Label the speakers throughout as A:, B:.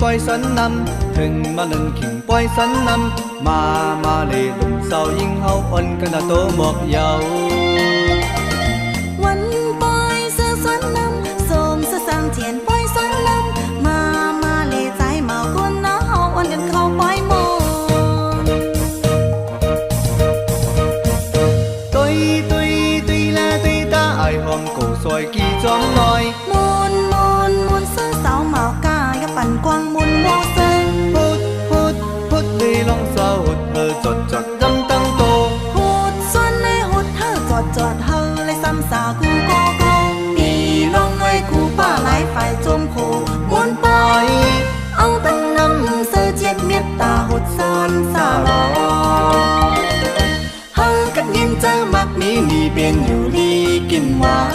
A: ปล่อยสันนำถึงมาเล่นขิงปล่อยสันนำมาเลยหนุ่มสาวยิ่งเฮาอ่อนกันโตหมอกเยา
B: วันปล่อยเสื้อสันนำส่งเสื้อสังเทียนปล่อยสันนำมาเลยใจเมาคนน้าเฮาอ่อนกันเข้าปล่อยโม
A: ตุยและตุยตาไอหอมกูซอยกี่จอมน้อย
B: มุนเสื้อสาวเมากาอย่าปั่นกวางมุนโมเซง
A: พุดดีลองสาวหุดจดดำตั้งโต
B: หุดส่วนในหุดเฮอจอดเฮอเลยซ้ำสากูโกปีลองไว้กูป้าหลายฝ่ายจมโคมุนปล่อยเอาตั้งน้ำเสื้อเจ็ดเม็ดตาหุดซ้อนสาลอเฮอกัดยินเจอมักมีนี่เป็นอยู่ดีกินหวาน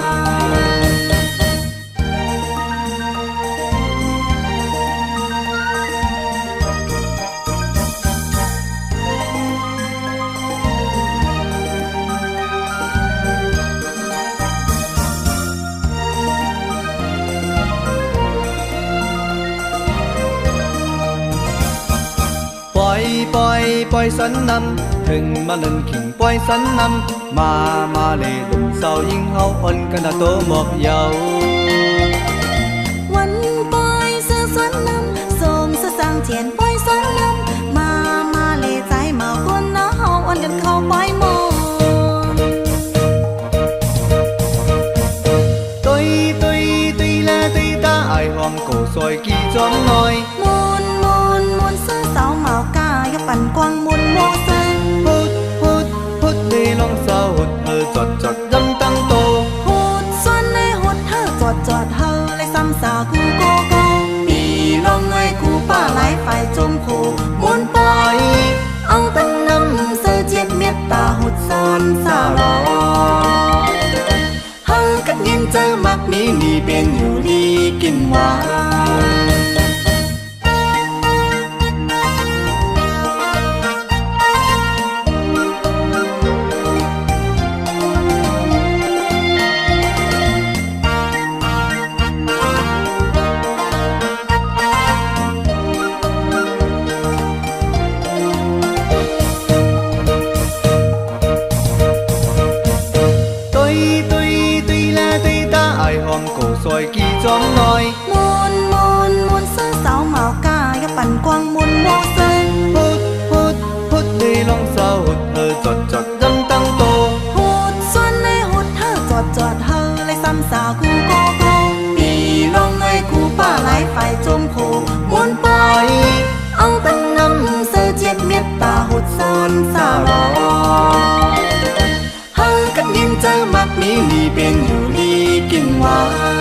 A: ปล่อยสันนำถึงมาเล่นขิงปล่อยสันนำมาเลยหนุ่มสาวยิ่งเฮาอ่อนกันโตหมอกเยา
B: วันปล่อยเสื้อสันนำส่งเสื้อสังเทียนปล่อยสันนำมาเลยใจเมาคนน้าเฮาอ่อนกันเข้าปล่อยโม
A: ตุยและตุยตาไอหอมกูซอยกี่จอมน้อย
B: มุนเสื้อสาวเมากาอย่าปั่นกวางมุนโมเซง
A: พุดดีลองสาวหุดจดดำตั้งโต
B: หุดส่วนในหุดเฮอจอดเฮอเลยซ้ำสากูโกปีลองไว้กูป้าหลายฝ่ายจมโคมุนปล่อยเอาตั้งน้ำเสื้อเจ็ดเม็ดตาหุดซ้อนสาลอเฮอกัดยินเจอมักมีนี่เป็นอยู่ดีกินหวาน
A: กูซอยกี่จอมน้อย
B: มุนเสื้อสาวเมากาอย่าปั่นกวางมุนโมเซง
A: พุดดีลองสาวหุดจดดำตั้งโต
B: หุดส่วนในหุดเฮอจอดเฮอเลยซ้ำสากูโกปีลองไว้กูป้าหลายฝ่ายจมโคมุนปล่อยเอาตั้งน้ำเสื้อเจ็ดเม็ดตาหุดซ้อนสาลอเฮอกัดยินเจอมักมีนี่เป็นอยู่ดีกินหวาน